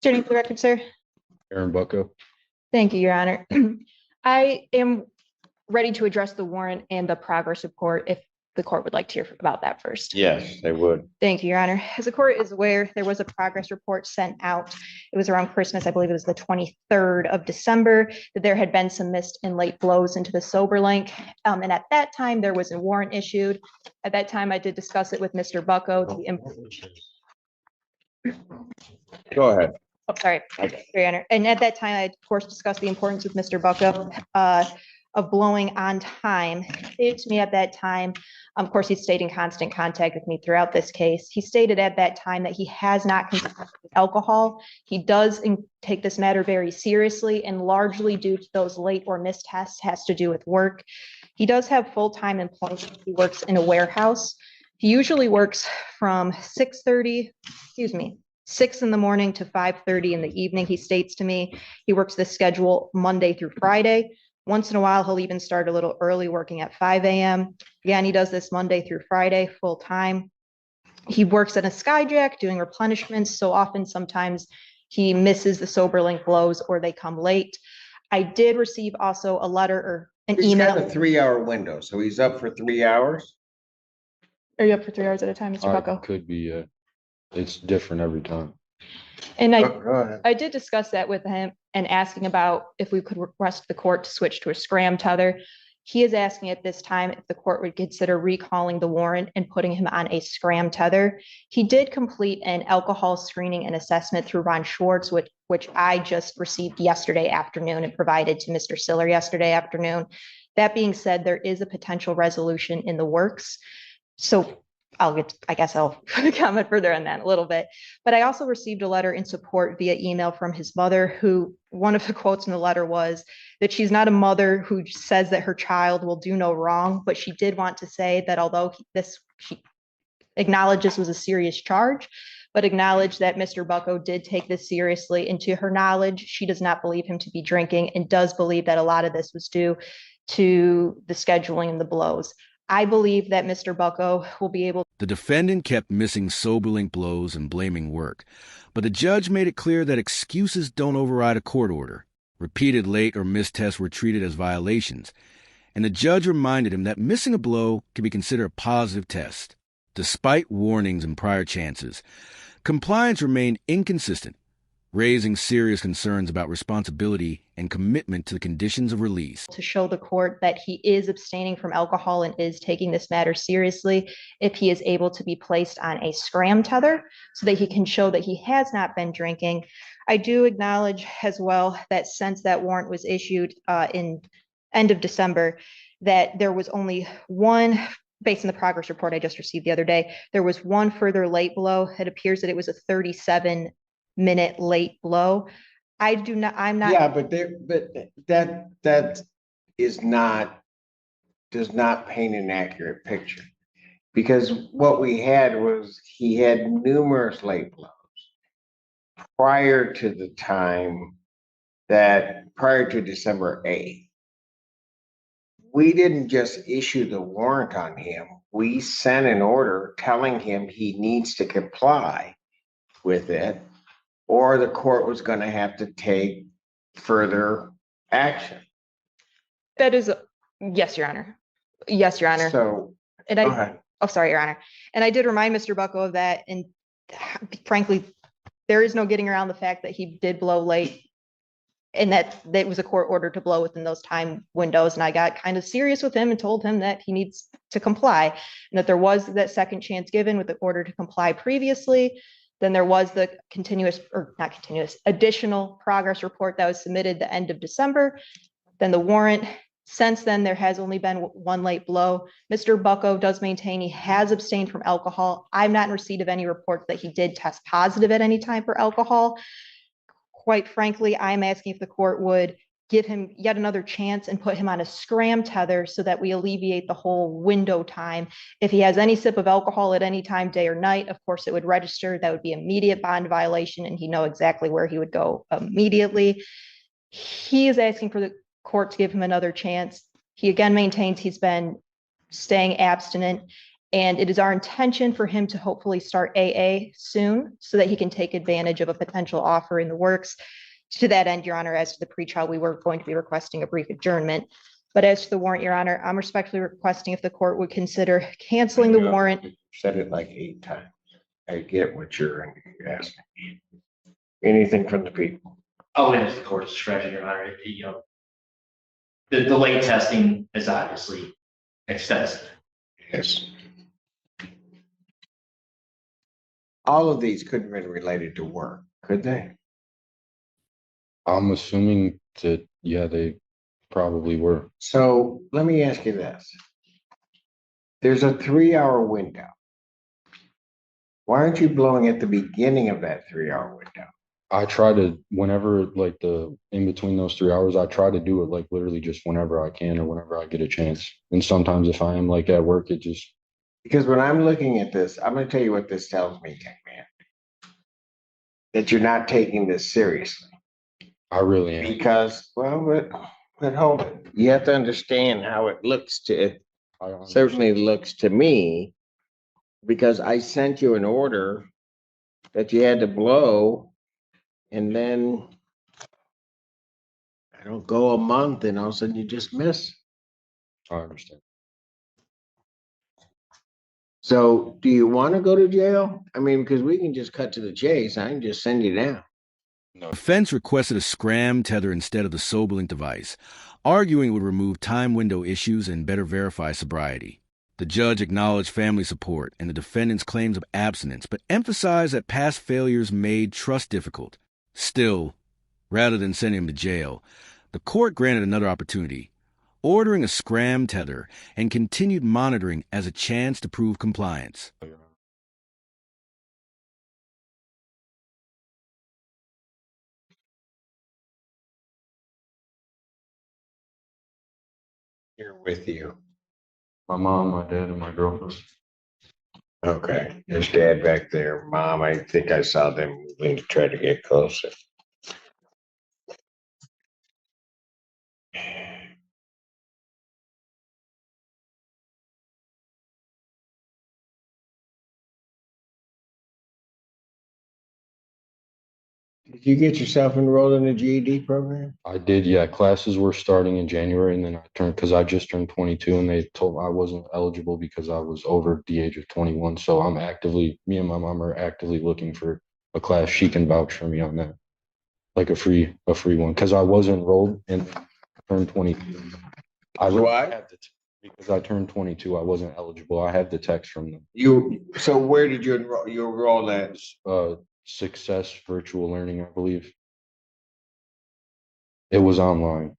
Turning to the record, sir. Aaron Bucko. Thank you, Your Honor. I am ready to address the warrant and the progress report if the court would like to hear about that first. Yes, they would. Thank you, Your Honor. As the court is aware, there was a progress report sent out. It was around Christmas, I believe it was the 23rd of December, that there had been some missed and late flows into the sober link. And at that time, there was a warrant issued. At that time, I did discuss it with Mr. Bucko. Go ahead. Oh, sorry, Your Honor. And at that time, I, of course, discussed the importance with Mr. Bucko of blowing on time. He stated to me at that time, of course, he stayed in constant contact with me throughout this case. He stated at that time that he has not consumed alcohol. He does take this matter very seriously, and largely due to those late or missed tests has to do with work. He does have full-time employment. He works in a warehouse. He usually works from 6 in the morning to 5:30 in the evening. He states to me he works this schedule Monday through Friday. Once in a while, he'll even start a little early, working at 5 a.m. Again, he does this Monday through Friday, full time. He works at a Skyjack doing replenishments. So often, sometimes he misses the sober link blows or they come late. I did receive also a letter or an email. He's got a 3-hour window, so he's up for 3 hours. Are you up for 3 hours at a time, Mr. Bucko? Could be. It's different every time. And I did discuss that with him and asking about if we could request the court to switch to a scram tether. He is asking at this time if the court would consider recalling the warrant and putting him on a scram tether. He did complete an alcohol screening and assessment through Ron Schwartz, which I just received yesterday afternoon and provided to Mr. Siller yesterday afternoon. That being said, there is a potential resolution in the works. So I guess I'll comment further on that in a little bit. But I also received a letter in support via email from his mother, who one of the quotes in the letter was that she's not a mother who says that her child will do no wrong, but she did want to say that although she acknowledged this was a serious charge, but acknowledged that Mr. Bucko did take this seriously. And to her knowledge, she does not believe him to be drinking and does believe that a lot of this was due to the scheduling and the blows. I believe that Mr. Bucko will be able. The defendant kept missing sober link blows and blaming work, but the judge made it clear that excuses don't override a court order. Repeated late or missed tests were treated as violations, and the judge reminded him that missing a blow can be considered a positive test. Despite warnings and prior chances, compliance remained inconsistent, raising serious concerns about responsibility and commitment to the conditions of release. To show the court that he is abstaining from alcohol and is taking this matter seriously, if he is able to be placed on a scram tether so that he can show that he has not been drinking. I do acknowledge as well that since that warrant was issued in end of December, that there was only one, based on the progress report I just received the other day, there was one further late blow. It appears that it was a 37-minute late blow. I'm not. Yeah, but that does not paint an accurate picture, because what we had was he had numerous late blows prior to December 8th. We didn't just issue the warrant on him. We sent an order telling him he needs to comply with it, or the court was going to have to take further action. That is, yes, Your Honor. Yes, Your Honor. So, and go ahead. Oh, sorry, Your Honor. And I did remind Mr. Bucko of that. And frankly, there is no getting around the fact that he did blow late and that was a court order to blow within those time windows. And I got kind of serious with him and told him that he needs to comply and that there was that second chance given with the order to comply previously. Then there was the additional progress report that was submitted the end of December. Then the warrant. Since then, there has only been one late blow. Mr. Bucko does maintain he has abstained from alcohol. I'm not in receipt of any reports that he did test positive at any time for alcohol. Quite frankly, I'm asking if the court would give him yet another chance and put him on a scram tether so that we alleviate the whole window time. If he has any sip of alcohol at any time, day or night, of course it would register. That would be immediate bond violation and he'd know exactly where he would go immediately. He is asking for the court to give him another chance. He again maintains he's been staying abstinent And it is our intention for him to hopefully start AA soon so that he can take advantage of a potential offer in the works. To that end, Your Honor, as to the pretrial, we were going to be requesting a brief adjournment. But as to the warrant, Your Honor, I'm respectfully requesting if the court would consider canceling the warrant. Said it like 8 times. I get what you're asking. Anything from the people? Oh, and it's the court's discretion, Your Honor. The late testing is obviously extensive. Yes. All of these couldn't have been related to work, could they? I'm assuming that, yeah, they probably were. So let me ask you this. There's a 3-hour window. Why aren't you blowing at the beginning of that 3-hour window? I try to, whenever, like, in between those 3 hours, I try to do it like literally just whenever I can or whenever I get a chance. And sometimes if I am like at work, it just, Because when I'm looking at this, I'm going to tell you what this tells me, young man. That you're not taking this seriously. I really am. Because, well, but hold it. You have to understand how it looks certainly looks to me, because I sent you an order that you had to blow, and then I don't go a month and all of a sudden you just miss. I understand. So do you want to go to jail? I mean, because we can just cut to the chase. I can just send you down. No. Defense requested a scram tether instead of the SoberLink device, arguing it would remove time window issues and better verify sobriety. The judge acknowledged family support and the defendant's claims of abstinence, but emphasized that past failures made trust difficult. Still, rather than sending him to jail, the court granted another opportunity, ordering a scram tether and continued monitoring as a chance to prove compliance. Here with you. My mom, my dad, and my girlfriend. Okay. There's dad back there. Mom, I think I saw them moving to try to get closer. Did you get yourself enrolled in the GED program? I did, yeah. Classes were starting in January, and then because I just turned 22, and they told I wasn't eligible because I was over the age of 21. So me and my mom are actively looking for a class. She can vouch for me on that, like a free one, because I was enrolled and turned 22. Because I turned 22, I wasn't eligible. I have the text from them. So where did you enroll? You enrolled at? Success Virtual Learning, I believe. It was online.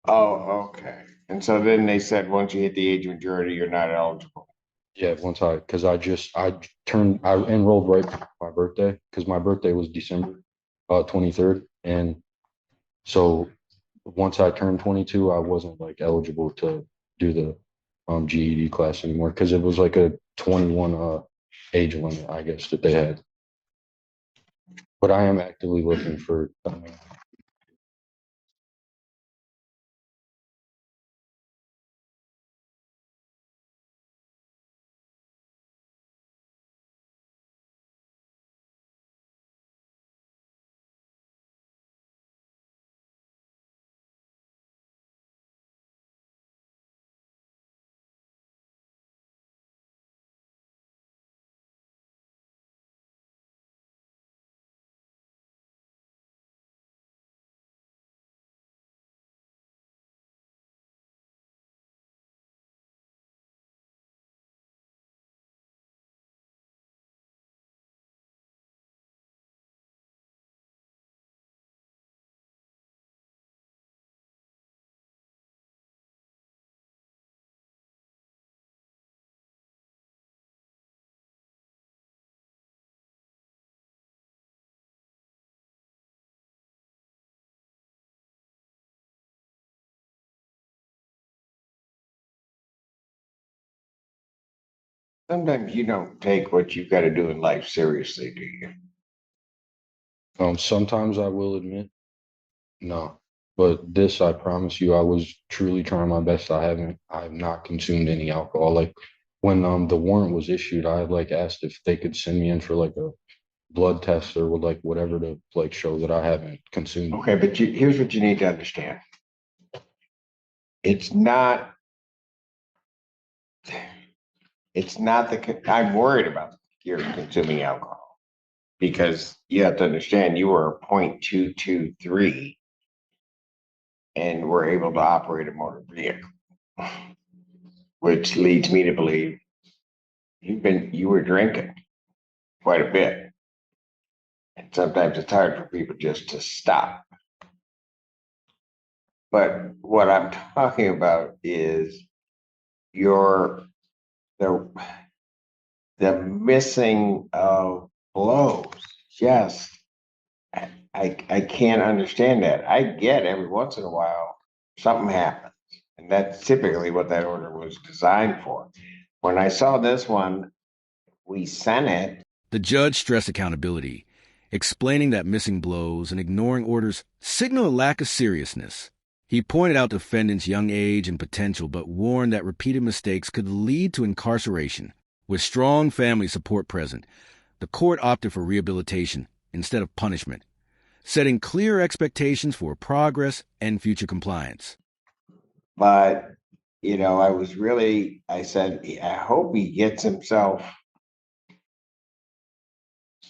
Oh, okay. And so then they said, once you hit the age of majority, you're not eligible. Yeah, because I enrolled right before my birthday, because my birthday was December 23rd. And so once I turned 22, I wasn't like eligible to do the GED class anymore, because it was like a 21 age limit, I guess, that they had. But I am actively looking for. Sometimes you don't take what you've got to do in life seriously, do you? Sometimes I will admit, no. But this, I promise you, I was truly trying my best. I have not consumed any alcohol. Like, when the warrant was issued, I like asked if they could send me in for like a blood test or would like whatever to like show that I haven't consumed. Okay, but here's what you need to understand. It's not I'm worried about your consuming alcohol because you have to understand you were 0.223 and were able to operate a motor vehicle, which leads me to believe you were drinking quite a bit. And sometimes it's hard for people just to stop. But what I'm talking about is your the missing of blows. Just I can't understand that. I get every once in a while something happens, and that's typically what that order was designed for. When I saw this one, we sent it. The judge stressed accountability, explaining that missing blows and ignoring orders signal a lack of seriousness. He pointed out defendant's young age and potential, but warned that repeated mistakes could lead to incarceration. With strong family support present, the court opted for rehabilitation instead of punishment, setting clear expectations for progress and future compliance. But, I said, I hope he gets himself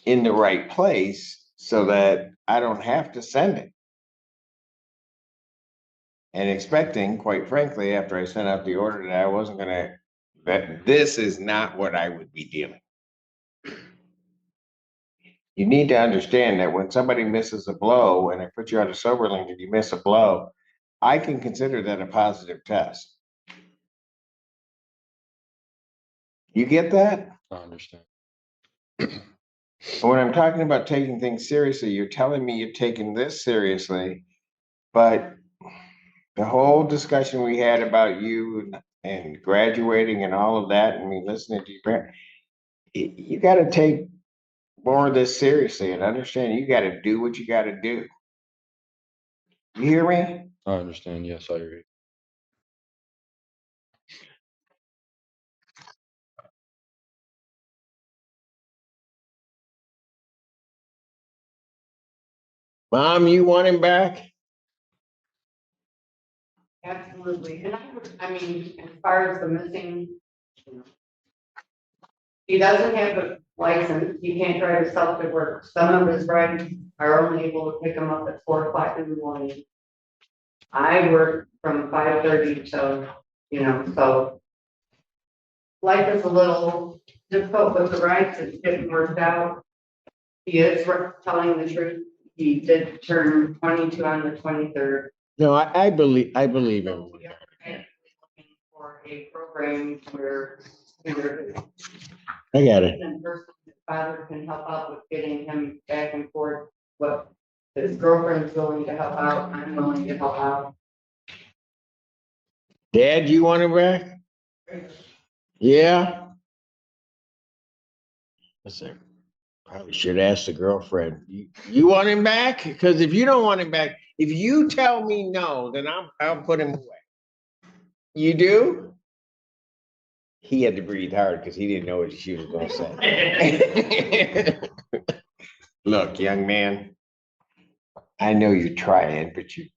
in the right place so that I don't have to send it. And expecting, quite frankly, after I sent out the order that I wasn't that this is not what I would be dealing. You need to understand that when somebody misses a blow and I put you on a sober link and you miss a blow, I can consider that a positive test. You get that? I understand. When I'm talking about taking things seriously, you're telling me you're taking this seriously, but the whole discussion we had about you and graduating and all of that, and me listening to your parents, you got to take more of this seriously and understand you got to do what you got to do. You hear me? I understand. Yes, I agree. Mom, you want him back? Absolutely, and as far as the missing, he doesn't have a license, he can't drive himself to work. Some of his rides are only able to pick him up at 4 o'clock in the morning. I work from 5:30 till, so life is a little difficult with the rides, it's getting worked out. He is telling the truth, he did turn 22 on the 23rd. No, I believe him. We are looking for a program where I got it. and person, his father can help out with getting him back and forth. What his girlfriend's willing to help out, I'm willing to help out. Dad, you want him back? Yeah. Listen, probably should ask the girlfriend. You want him back? Because if you don't want him back, if you tell me no, then I'll put him away. You do? He had to breathe hard because he didn't know what she was going to say. Look, young man, I know you're trying, but you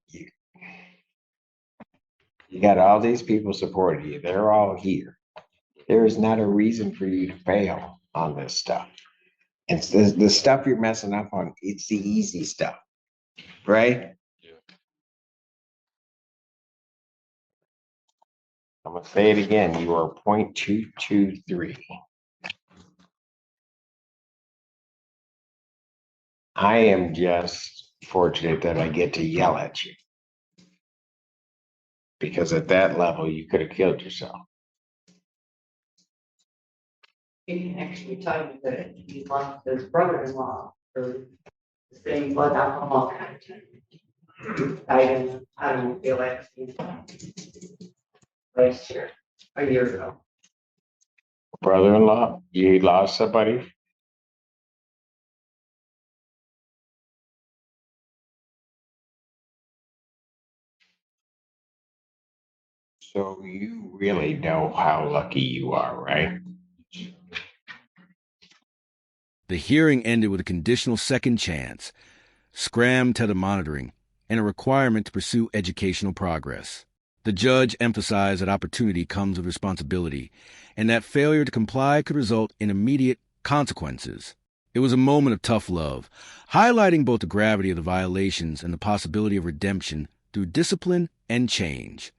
got all these people supporting you. They're all here. There is not a reason for you to fail on this stuff. It's the stuff you're messing up on. It's the easy stuff, right? Yeah. I'm going to say it again. You are 0.223. I am just fortunate that I get to yell at you. Because at that level, you could have killed yourself. He can actually tell you that he lost his brother-in-law for the same blood alcohol content. I don't feel like last year, a year ago. Brother-in-law, you lost somebody? So you really know how lucky you are, right? The hearing ended with a conditional second chance, scram telemonitoring, and a requirement to pursue educational progress. The judge emphasized that opportunity comes with responsibility, and that failure to comply could result in immediate consequences. It was a moment of tough love, highlighting both the gravity of the violations and the possibility of redemption through discipline and change.